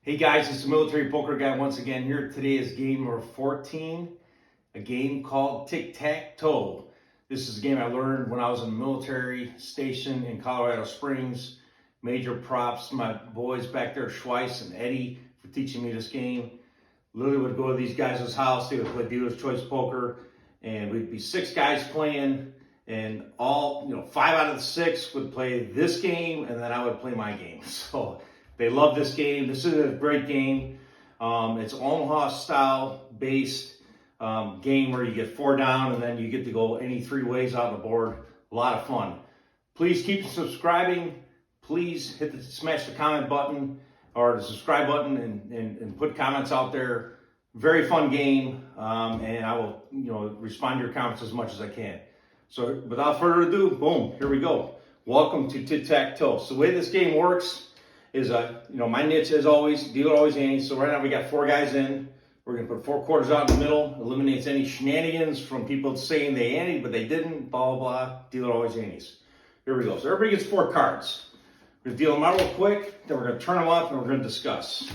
Hey guys, it's the Military Poker Guy once again here. Today is game number 14, a game called Tic Tac Toe. This is a game I learned when I was in the military station in Colorado Springs. Major props to my boys back there, Schweiss and Eddie, for teaching me this game. Literally would go to these guys' house, they would play dealer's choice poker, and we'd be 6 guys playing, and all, 5 out of the 6 would play this game, and then I would play my game. So they love this game. This is a great game. It's Omaha style based game where you get 4 down and then you get to go any 3 ways on the board. A lot of fun. Please keep subscribing. Please smash the comment button or the subscribe button and put comments out there. Very fun game, and I will respond to your comments as much as I can. So without further ado, boom, here we go. Welcome to Tic Tac Toe. So the way this game works is, my niche as always, dealer always ante. So right now we got 4 guys in. We're going to put 4 quarters out in the middle. Eliminates any shenanigans from people saying they anteed, but they didn't, blah, blah, blah. Dealer always antes. Here we go. So everybody gets 4 cards. We're going to deal them out real quick. Then we're going to turn them up and we're going to discuss.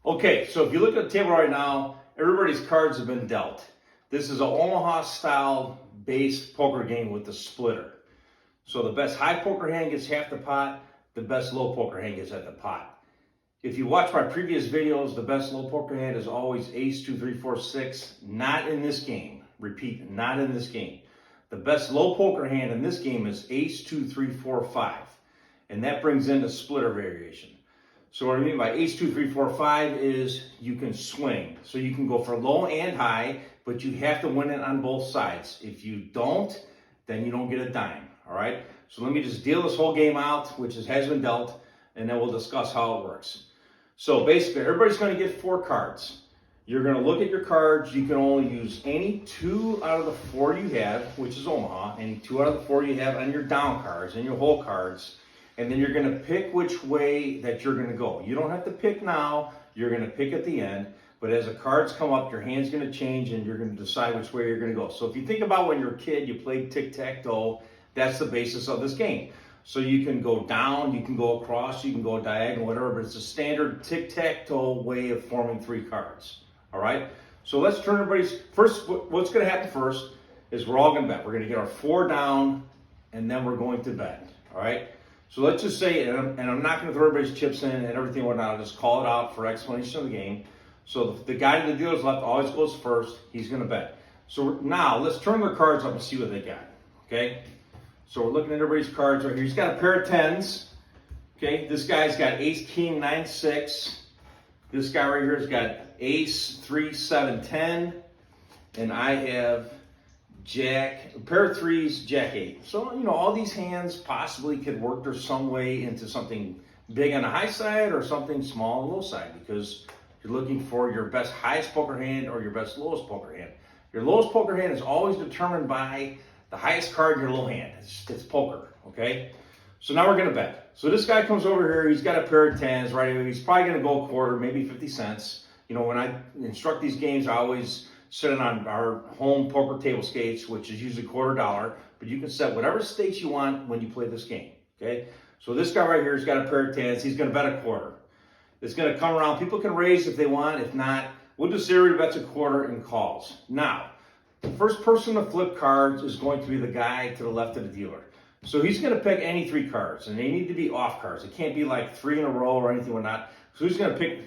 Okay, so if you look at the table right now, everybody's cards have been dealt. This is an Omaha style based poker game with the splitter. So the best high poker hand gets half the pot. The best low poker hand gets at the pot. If you watch my previous videos, the best low poker hand is always ace, 2, 3, 4, 6. Not in this game. Repeat, not in this game. The best low poker hand in this game is ace, 2, 3, 4, 5. And that brings in the splitter variation. So what I mean by ace, 2, 3, 4, 5 is you can swing. So you can go for low and high, but you have to win it on both sides. If you don't, then you don't get a dime. All right? So let me just deal this whole game out, which has been dealt, and then we'll discuss how it works. So basically, everybody's going to get 4 cards. You're going to look at your cards. You can only use any 2 out of the 4 you have, which is Omaha, any 2 out of the 4 you have on your down cards and your whole cards, and then you're going to pick which way that you're going to go. You don't have to pick now. You're going to pick at the end, but as the cards come up, your hand's going to change, and you're going to decide which way you're going to go. So if you think about when you're a kid, you played tic-tac-toe. That's the basis of this game. So you can go down, you can go across, you can go diagonal, whatever, but it's a standard tic-tac-toe way of forming 3 cards. All right? So let's turn everybody's, first, what's going to happen first is we're all going to bet. We're going to get our 4 down, and then we're going to bet. All right? So let's just say, and I'm not going to throw everybody's chips in and everything and whatnot, I'll just call it out for explanation of the game. So the guy to the dealer's left always goes first. He's going to bet. So now let's turn their cards up and see what they got. Okay? So we're looking at everybody's cards right here. He's got a pair of 10s. Okay, this guy's got ace, king, 9, 6. This guy right here has got ace, 3, 7, 10. And I have jack, a pair of 3s, jack, 8. So, all these hands possibly could work their some way into something big on the high side or something small on the low side, because you're looking for your best highest poker hand or your best lowest poker hand. Your lowest poker hand is always determined by the highest card in your low hand. It's poker, okay? So now we're going to bet. So this guy comes over here. He's got a pair of 10s, right? He's probably going to go a quarter, maybe 50 cents. When I instruct these games, I always set it on our home poker table skates, which is usually $0.25, but you can set whatever stakes you want when you play this game, okay? So this guy right here has got a pair of 10s. He's going to bet a quarter. It's going to come around. People can raise if they want. If not, we'll just say everybody bets a quarter and calls. Now, the first person to flip cards is going to be the guy to the left of the dealer. So he's going to pick any 3 cards, and they need to be off cards. It can't be like 3 in a row or anything like that. So he's going to pick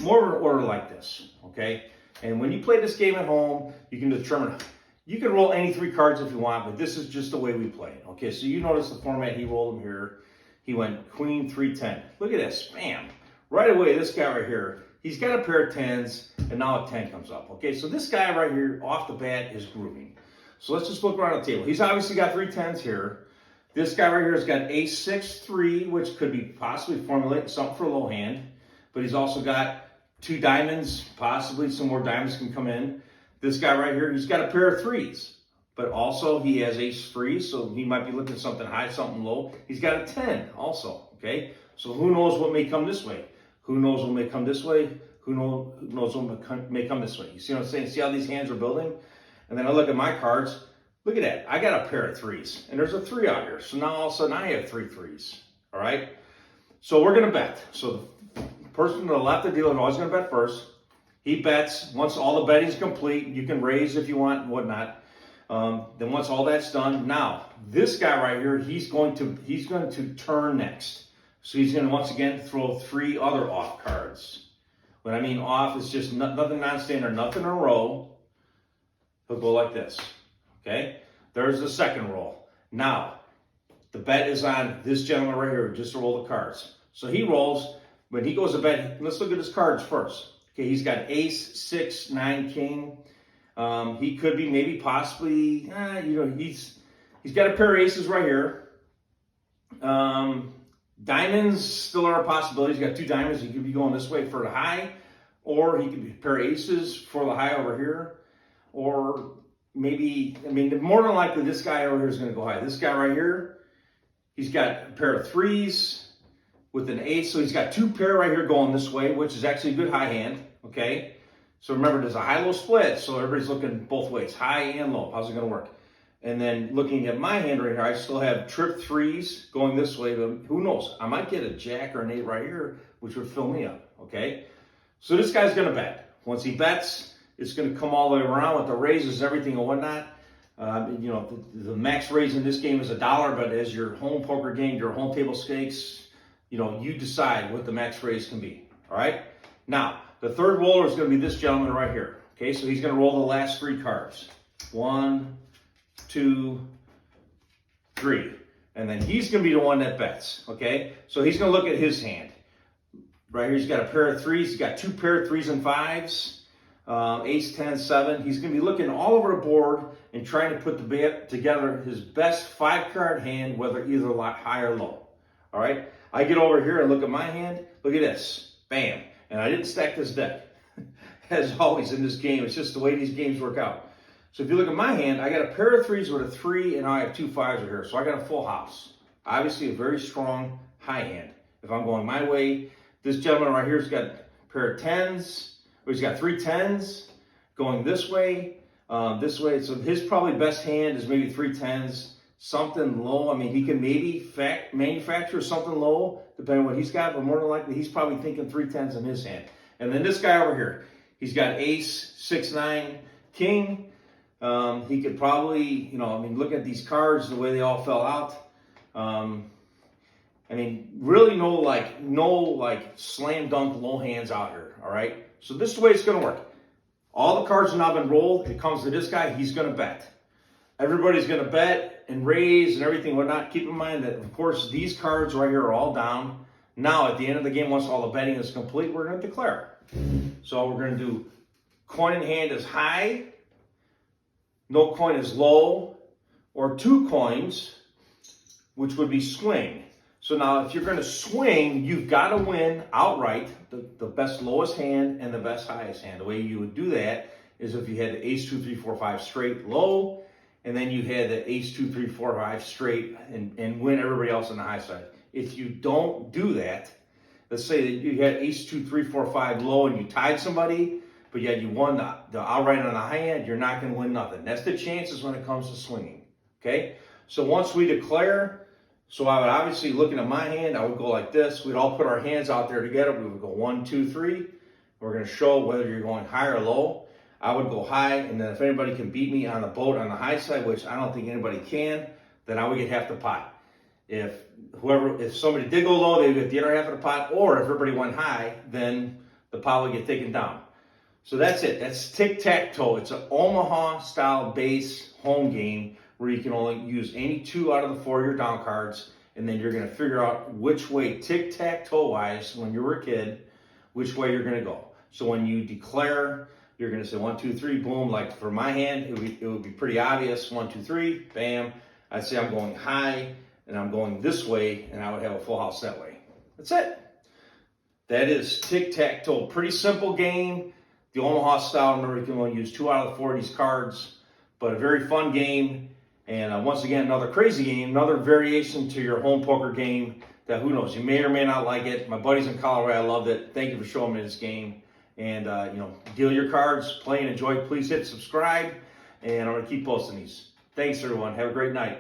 more of an order like this, okay? And when you play this game at home, you can determine, you can roll any 3 cards if you want, but this is just the way we play it, okay? So you notice the format he rolled them here. He went queen, 3, 10. Look at this, bam. Right away, this guy right here, he's got a pair of 10s, and now a 10 comes up. Okay, so this guy right here, off the bat, is grooving. So let's just look around the table. He's obviously got 3 10s here. This guy right here has got ace, 6, 3, which could be possibly formulating something for a low hand. But he's also got 2 diamonds, possibly some more diamonds can come in. This guy right here, he's got a pair of 3s. But also, he has ace free, so he might be looking at something high, something low. He's got a 10 also, okay? So who knows what may come this way? Who knows what may come this way? Who knows what may come this way? You see what I'm saying? See how these hands are building? And then I look at my cards. Look at that. I got a pair of 3s. And there's a 3 out here. So now all of a sudden I have 3 3s. All right? So we're going to bet. So the person to the left of the dealer is always going to bet first. He bets. Once all the betting's complete, you can raise if you want and whatnot. Then once all that's done, now this guy right here, he's going to turn next. So he's going to once again throw 3 other off cards. When I mean off, it's just nothing non-standard, nothing in a row. He'll go like this. Okay? There's the second roll. Now, the bet is on this gentleman right here, just to roll the cards. So he rolls. When he goes to bet, let's look at his cards first. Okay, he's got ace, 6, 9, king. He could be maybe possibly, he's got a pair of aces right here. Diamonds still are a possibility. He's got 2 diamonds. He could be going this way for the high, or he could be a pair of aces for the high over here. Or maybe, more than likely this guy over here is going to go high. This guy right here, he's got a pair of 3s with an ace. So he's got 2 pair right here going this way, which is actually a good high hand. Okay. So remember, there's a high-low split, so everybody's looking both ways, high and low. How's it going to work? And then looking at my hand right here, I still have trip 3s going this way, but who knows? I might get a jack or an 8 right here, which would fill me up, okay? So this guy's going to bet. Once he bets, it's going to come all the way around with the raises, everything and whatnot. The max raise in this game is $1, but as your home poker game, your home table stakes, you decide what the max raise can be, all right? Now, the third roller is going to be this gentleman right here. Okay, so he's going to roll the last 3 cards. 1, 2, 3. And then he's going to be the one that bets. Okay, so he's going to look at his hand. Right here, he's got a pair of 3s. He's got 2 pair of 3s and 5s. Ace, 10, 7. He's going to be looking all over the board and trying to put together his best 5-card hand, whether either high or low. All right, I get over here and look at my hand. Look at this. Bam. And I didn't stack this deck. As always in this game, it's just the way these games work out. So if you look at my hand, I got a pair of 3s with a 3, and I have 2 5s right here. So I got a full house. Obviously a very strong high hand. If I'm going my way, this gentleman right here has got a pair of 10s, or he's got 3 10s going this way. So his probably best hand is maybe 3 10s, something low. He can maybe manufacture something low, depending on what he's got, but more than likely, he's probably thinking 3 10s in his hand. And then this guy over here, he's got ace, 6, 9, king. He could probably, look at these cards, the way they all fell out. Really no slam dunk low hands out here, all right? So this is the way it's going to work. All the cards have now been rolled. It comes to this guy, he's going to bet. Everybody's going to bet and raise and everything, whatnot. Keep in mind that, of course, these cards right here are all down. Now, at the end of the game, once all the betting is complete, we're going to declare. So we're going to do coin in hand is high, no coin is low, or 2 coins, which would be swing. So now, if you're going to swing, you've got to win outright the best lowest hand and the best highest hand. The way you would do that is if you had the ace, 2, 3, 4, 5 straight low, and then you had the ace, 2, 3, 4, 5 straight and win everybody else on the high side. If you don't do that, let's say that you had ace, 2, 3, 4, 5 low and you tied somebody, but yet you won the outright on the high end, you're not going to win nothing. That's the chances when it comes to swinging. Okay? So once we declare, so I would obviously, looking at my hand, I would go like this. We'd all put our hands out there together. We would go 1, 2, 3. We're going to show whether you're going high or low. I would go high, and then if anybody can beat me on the boat on the high side, which I don't think anybody can, then I would get half the pot. If somebody did go low, they would get the other half of the pot, or if everybody went high, then the pot would get taken down. So that's it. That's Tic Tac Toe. It's an Omaha-style base home game where you can only use any 2 out of the 4 of your down cards, and then you're going to figure out which way tic-tac-toe-wise, when you were a kid, which way you're going to go. So when you declare, you're going to say 1, 2, 3, boom. Like for my hand, it would be pretty obvious. 1, 2, 3, bam. I'd say I'm going high, and I'm going this way, and I would have a full house that way. That's it. That is tic-tac-toe. Pretty simple game. The Omaha style, remember, you can only use 2 out of the 4 of these cards, but a very fun game. And once again, another crazy game, another variation to your home poker game that who knows, you may or may not like it. My buddies in Colorado, I loved it. Thank you for showing me this game. And, deal your cards, play and enjoy. Please hit subscribe, and I'm going to keep posting these. Thanks, everyone. Have a great night.